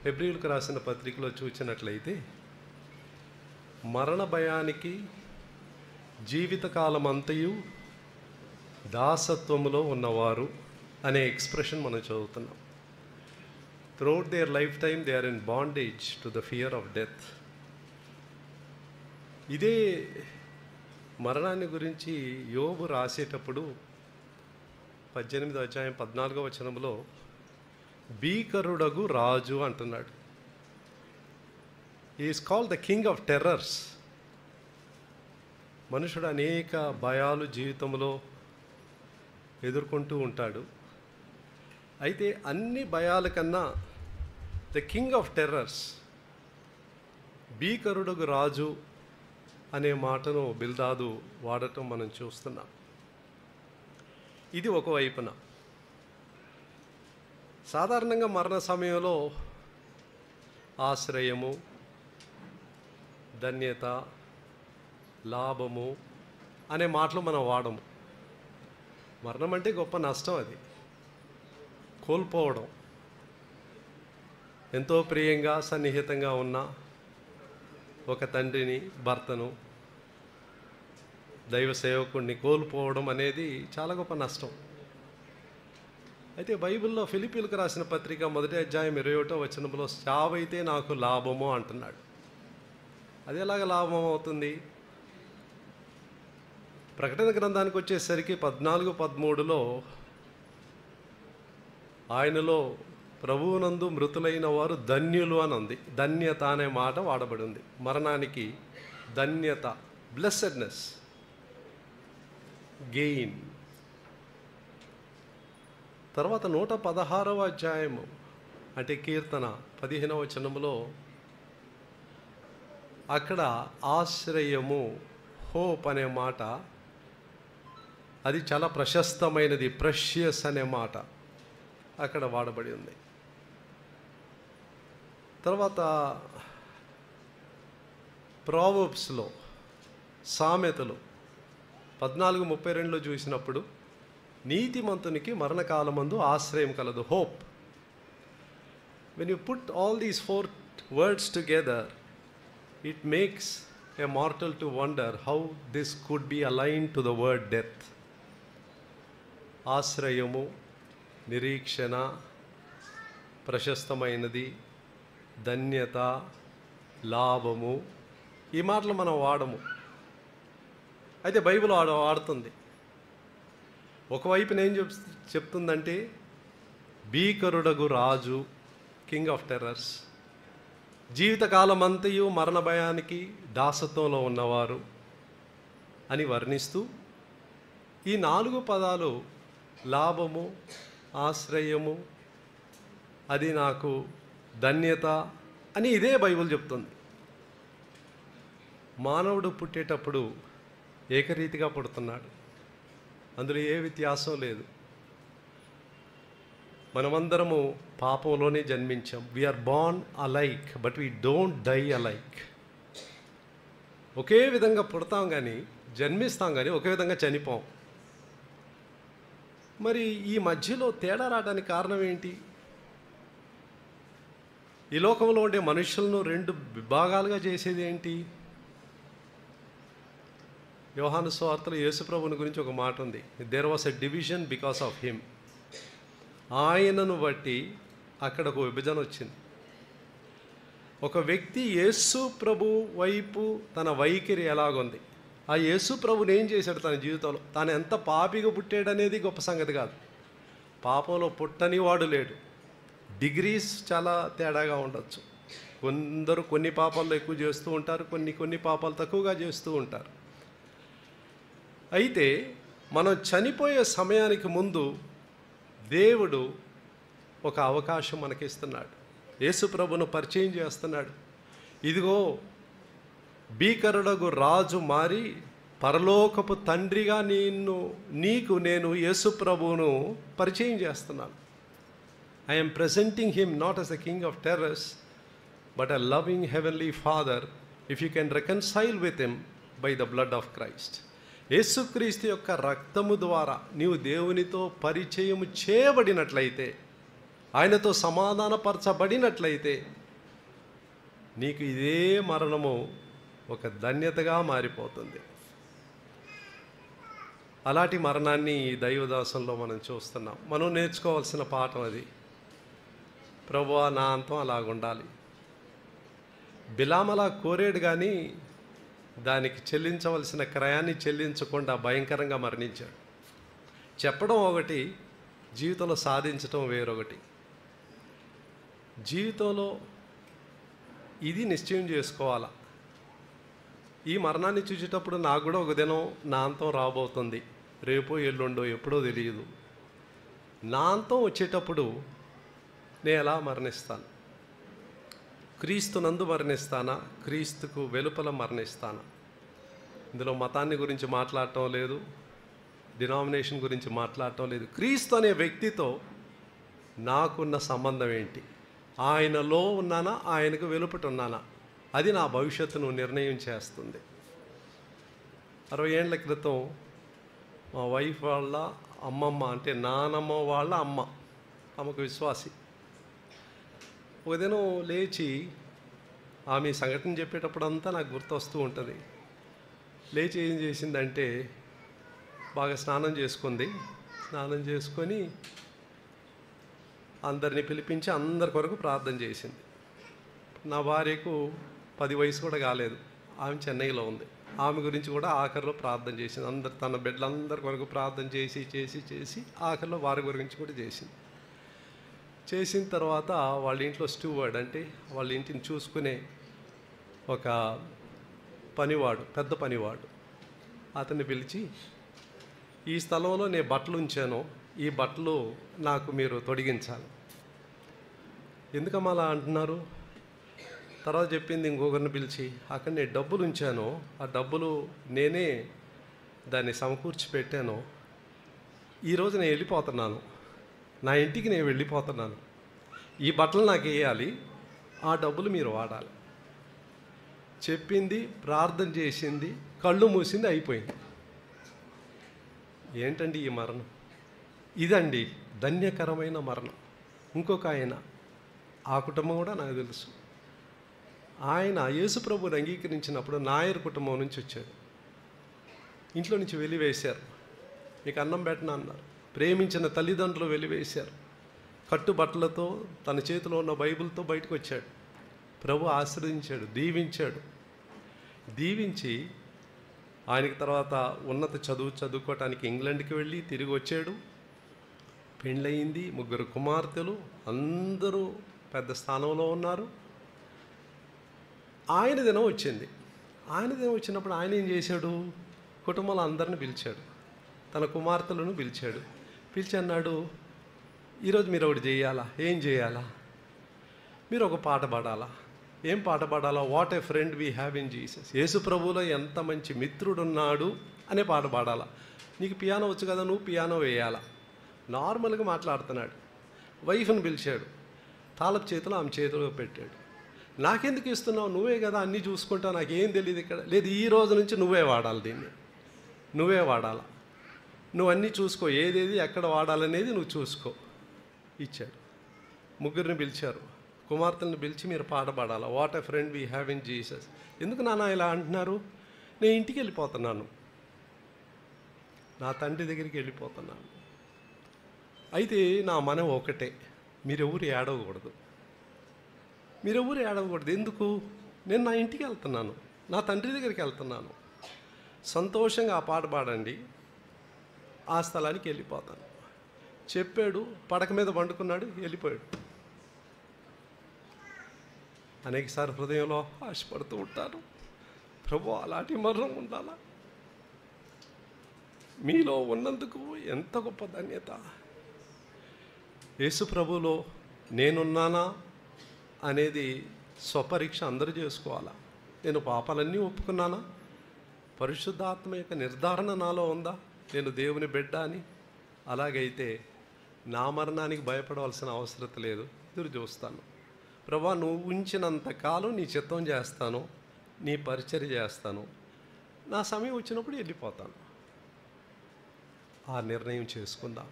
హెబ్రీయులకు రాసిన పత్రికలో చూసినట్లయితే మరణ భయానికి జీవితకాలం అంతయు దాసత్వములో ఉన్నవారు అనే ఎక్స్ప్రెషన్ మనం చదువుతున్నాం. Throughout their lifetime they are in bondage to the fear of death. ఇదే మరణాన్ని గురించి యోబు రాసేటప్పుడు 18వ అధ్యాయం 14వ వచనంలో భీకరుడగు రాజు అంటున్నాడు. Is called the king of terrors. మనుషుడు అనేక భయాలు జీవితంలో ఎదుర్కొంటూ ఉంటాడు. అయితే అన్ని భయాల కన్నా ద కింగ్ ఆఫ్ టెర్రర్స్, భీకరుడగు రాజు అనే మాటను బిల్దాదు వాడటం మనం చూస్తున్నాం. ఇది ఒకవైపున. సాధారణంగా మరణ సమయంలో ఆశ్రయము, ధన్యత, లాభము అనే మాటలు మనం వాడము. మరణం అంటే గొప్ప నష్టం, అది కోల్పోవడం. ఎంతో ప్రియంగా సన్నిహితంగా ఉన్న ఒక తండ్రిని, భర్తను, దైవ సేవకుడిని కోల్పోవడం అనేది చాలా గొప్ప నష్టం. అయితే బైబిల్లో ఫిలిప్పీలకు రాసిన పత్రిక 1వ అధ్యాయం 21వ వచనంలో చావైతే నాకు లాభము అంటున్నాడు. అది ఎలాగ లాభం అవుతుంది? ప్రకటన గ్రంథానికి వచ్చేసరికి 14-13లో ఆయనలో ప్రభువునందు మృతులైన వారు ధన్యులు అని ఉంది. ధన్యత అనే మాట వాడబడి ఉంది. మరణానికి ధన్యత, బ్లెస్సెడ్నెస్, గెయిన్. తర్వాత 116వ అధ్యాయము అంటే కీర్తన 15వ వచనంలో అక్కడ ఆశ్రయము, హోప్ అనే మాట, అది చాలా ప్రశస్తమైనది, ప్రెషియస్ అనే మాట అక్కడ వాడబడి ఉంది. తర్వాత ప్రావర్బ్స్లో, సామెతలు 14:32లో చూసినప్పుడు నీతిమంతునికి మరణకాలమందు ఆశ్రయం కలదు, hope. When you put all these 4 words together, it makes a mortal to wonder how this could be aligned to the word death. ఆశ్రయము, నిరీక్షణ, ప్రశస్తమైనది, ధన్యత, లాభము, ఈ మాటలు మనం వాడము. అయితే బైబిల్ వాడుతుంది. ఒకవైపున ఏం చెప్తుందంటే భీకరుడగు రాజు, కింగ్ ఆఫ్ టెర్రర్స్, జీవితకాలం అంతయు మరణ భయానికి దాసత్వంలో ఉన్నవారు అని వర్ణిస్తూ ఈ 4 పదాలు లాభము, ఆశ్రయము, అది నాకు ధన్యత అని ఇదే బైబిల్ చెప్తుంది. మానవుడు పుట్టేటప్పుడు ఏకరీతిగా పుడుతున్నాడు, అందులో ఏ వ్యత్యాసం లేదు. మనమందరము పాపంలోనే జన్మించాం. We are born alike but we don't die alike. ఒకే విధంగా పుడతాం కానీ, జన్మిస్తాం కానీ ఒకే విధంగా చనిపోం. మరి ఈ మధ్యలో తేడా రావడానికి కారణం ఏంటి? ఈ లోకంలో ఉండే మనుషులను 2 విభాగాలుగా చేసేది ఏంటి? యోహాను సువార్తలో యేసుప్రభుని గురించి ఒక మాట ఉంది, there was a division because of him. ఆయనను బట్టి అక్కడ ఒక విభజన వచ్చింది. ఒక వ్యక్తి యేసు ప్రభు వైపు తన వైఖరి ఎలాగుంది, ఆ యేసు ప్రభుని ఏం చేశాడు తన జీవితంలో, తాను ఎంత పాపిగా పుట్టాడనేది గొప్ప సంగతి కాదు. పాపంలో పుట్టని వాడు లేడు. డిగ్రీస్ చాలా తేడాగా ఉండొచ్చు. కొందరు కొన్ని పాపాల్లో ఎక్కువ చేస్తూ ఉంటారు, కొన్ని పాపాలు తక్కువగా చేస్తూ ఉంటారు. అయితే మనం చనిపోయే సమయానికి ముందు దేవుడు ఒక అవకాశం మనకిస్తున్నాడు. యేసు ప్రభును పరిచయం చేస్తున్నాడు. ఇదిగో భీకరుడగు రాజు మారి పరలోకపు తండ్రిగా నీకు నేను యేసు ప్రభువును పరిచయం చేస్తున్నాను. I am presenting him not as the king of terrors but a loving heavenly father if you can reconcile with him by the blood of Christ. యేసుక్రీస్తు యొక్క రక్తము ద్వారా నీవు దేవునితో పరిచయము చేయబడినట్లయితే, ఆయనతో సమాధానపరచబడినట్లయితే నీకు ఇదే మరణము ఒక ధన్యతగా మారిపోతుంది. అలాంటి మరణాన్ని ఈ దైవదాసంలో మనం చూస్తున్నాం. మనం నేర్చుకోవాల్సిన పాఠం అది. ప్రభువా, నా అంతం అలాగుండాలి. బిలాం అలా కోరాడు, కానీ దానికి చెల్లించవలసిన క్రయాన్ని చెల్లించకుండా భయంకరంగా మరణించాడు. చెప్పడం ఒకటి, జీవితంలో సాధించడం వేరొకటి. జీవితంలో ఇది నిశ్చయం చేసుకోవాలా, ఈ మరణాన్ని చూసేటప్పుడు నాకు కూడా ఒక దినం నా అంతం రాబోతుంది. రేపో ఎల్లుండో ఎప్పుడో తెలియదు. నా అంతం వచ్చేటప్పుడు నేను ఎలా మరణిస్తాను? క్రీస్తు నందు మరణిస్తానా, క్రీస్తుకు వెలుపల మరణిస్తానా? ఇందులో మతాన్ని గురించి మాట్లాడటం లేదు, డినామినేషన్ గురించి మాట్లాడటం లేదు. క్రీస్తు అనే వ్యక్తితో నాకున్న సంబంధం ఏంటి? ఆయనలో ఉన్నానా, ఆయనకు వెలుపట ఉన్నానా? అది నా భవిష్యత్తును నిర్ణయం చేస్తుంది. 60 ఏళ్ల క్రితం మా వైఫ్ వాళ్ళ అమ్మమ్మ, అంటే నానమ్మ వాళ్ళ అమ్మ, ఆమెకు విశ్వాసి, ఒక దినం లేచి ఆమె సంఘటన చెప్పేటప్పుడు అంతా నాకు గుర్తొస్తూ ఉంటుంది. లేచి ఏం చేసిందంటే బాగా స్నానం చేసుకుంది. స్నానం చేసుకొని అందరిని పిలిపించి అందరి కొరకు ప్రార్థన చేసింది. నా భార్యకు 10 వయసు కూడా కాలేదు, ఆమె చెన్నైలో ఉంది. ఆమె గురించి కూడా ఆఖరిలో ప్రార్థన చేసింది. తన బిడ్డలందరి కొరకు ప్రార్థన చేసి చేసి చేసి ఆఖరిలో వారి గురించి కూడా చేసింది. చేసిన తర్వాత వాళ్ళ ఇంట్లో స్టూవర్డ్, అంటే వాళ్ళ ఇంటిని చూసుకునే ఒక పనివాడు, పెద్ద పనివాడు, అతన్ని పిలిచి, ఈ స్థలంలో నేను బట్టలు ఉంచాను, ఈ బట్టలు నాకు మీరు తొడిగించాలి. ఎందుకమ్మా అలా అంటున్నారు? తర్వాత చెప్పింది ఇంకొకరిని పిలిచి, అక్కడ నేను డబ్బులు ఉంచాను, ఆ డబ్బులు నేనే దాన్ని సమకూర్చి పెట్టాను. ఈరోజు నేను వెళ్ళిపోతున్నాను, నా ఇంటికి నేను వెళ్ళిపోతున్నాను, ఈ బట్టలు నాకు వేయాలి, ఆ డబ్బులు మీరు వాడాలి. చెప్పింది, ప్రార్థన చేసింది, కళ్ళు మూసింది, అయిపోయింది. ఏంటండి ఈ మరణం? ఇదండి ధన్యకరమైన మరణం. ఇంకొక ఆయన, ఆ కుటుంబం కూడా నాకు తెలుసు. ఆయన యేసుప్రభుని అంగీకరించినప్పుడు నాయర్ కుటుంబం నుంచి వచ్చాడు. ఇంట్లో నుంచి వెలివేశారు. మీకు అన్నం పెట్టను అన్నారు. ప్రేమించిన తల్లిదండ్రులు వెలివేశారు. కట్టుబట్టలతో తన చేతిలో ఉన్న బైబిల్తో బయటకు వచ్చాడు. ప్రభు ఆశీర్వదించాడు, దీవించాడు. దీవించి ఆయనకి తర్వాత ఉన్నత చదువుకోవటానికి ఇంగ్లాండ్కి వెళ్ళి తిరిగి వచ్చాడు. పెళ్ళయింది, 3 కుమార్తెలు, అందరూ పెద్ద స్థానంలో ఉన్నారు. ఆయన దినం వచ్చింది. ఆయన దినం వచ్చినప్పుడు ఆయన ఏం చేశాడు? కుటుంబంలో అందరిని పిలిచాడు, తన కుమార్తెలను పిలిచాడు. పిలిచి అన్నాడు, ఈరోజు మీరు ఒకటి చేయాలా? ఏం చేయాలా? మీరు ఒక పాట పాడాలా. ఏం పాట పాడాలా? What a friend we have in Jesus. Yesu ప్రభువులో ఎంత మంచి మిత్రుడున్నాడు అనే పాట పాడాలా. నీకు పియానో వచ్చు కదా, నువ్వు పియానో వేయాలా. నార్మల్గా మాట్లాడుతున్నాడు. వైఫ్ని పిలిచాడు, తాళపు చేతిలో ఆమె చేతిలో పెట్టాడు. నాకెందుకు ఇస్తున్నావు? నువ్వే కదా అన్నీ చూసుకుంటావు, నాకేం తెలియదు ఇక్కడ. లేదు, ఈ రోజు నుంచి నువ్వే వాడాలి, దీన్ని నువ్వే వాడాలా, నువ్వు అన్నీ చూసుకో, ఏదేది ఎక్కడ వాడాలనేది నువ్వు చూసుకో. ఇచ్చాడు. 3 పిలిచారు, కుమార్తెలను పిలిచి మీరు పాట పాడాలా. What a friend we have in Jesus. ఎందుకు నాన్న ఇలా అంటున్నారు? నేను ఇంటికి వెళ్ళిపోతున్నాను, నా తండ్రి దగ్గరికి వెళ్ళిపోతున్నాను. అయితే నా మనం ఒకటే, మీరెవరు ఏడవకూడదు, మీరెవరు ఏడవకూడదు. ఎందుకు? నేను నా ఇంటికి వెళ్తున్నాను, నా తండ్రి దగ్గరికి వెళ్తున్నాను. సంతోషంగా ఆ పాట పాడండి, ఆ స్థలానికి వెళ్ళిపోతాను. చెప్పాడు, పడక మీద వండుకున్నాడు, వెళ్ళిపోయాడు. అనేకసారి హృదయంలో ఆశపడుతూ ఉంటాను, ప్రభు అలాంటి మరణం ఉండాలా. మీలో ఉన్నందుకు ఎంత గొప్ప ధన్యత. యేసు ప్రభులో నేనున్నానా అనేది స్వపరీక్ష అందరూ చేసుకోవాలా. నేను పాపాలన్నీ ఒప్పుకున్నానా? పరిశుద్ధాత్మ యొక్క నిర్ధారణ నాలో ఉందా, నేను దేవుని బిడ్డ అని? అలాగైతే నా మరణానికి భయపడవలసిన అవసరం లేదు, ఎదురు చూస్తాను. ప్రభా, నువ్వు ఉంచినంత కాలం నీ చిత్తం చేస్తాను, నీ పరిచర్య చేస్తాను, నా సమయం వచ్చినప్పుడు వెళ్ళిపోతాను. ఆ నిర్ణయం చేసుకుందాం.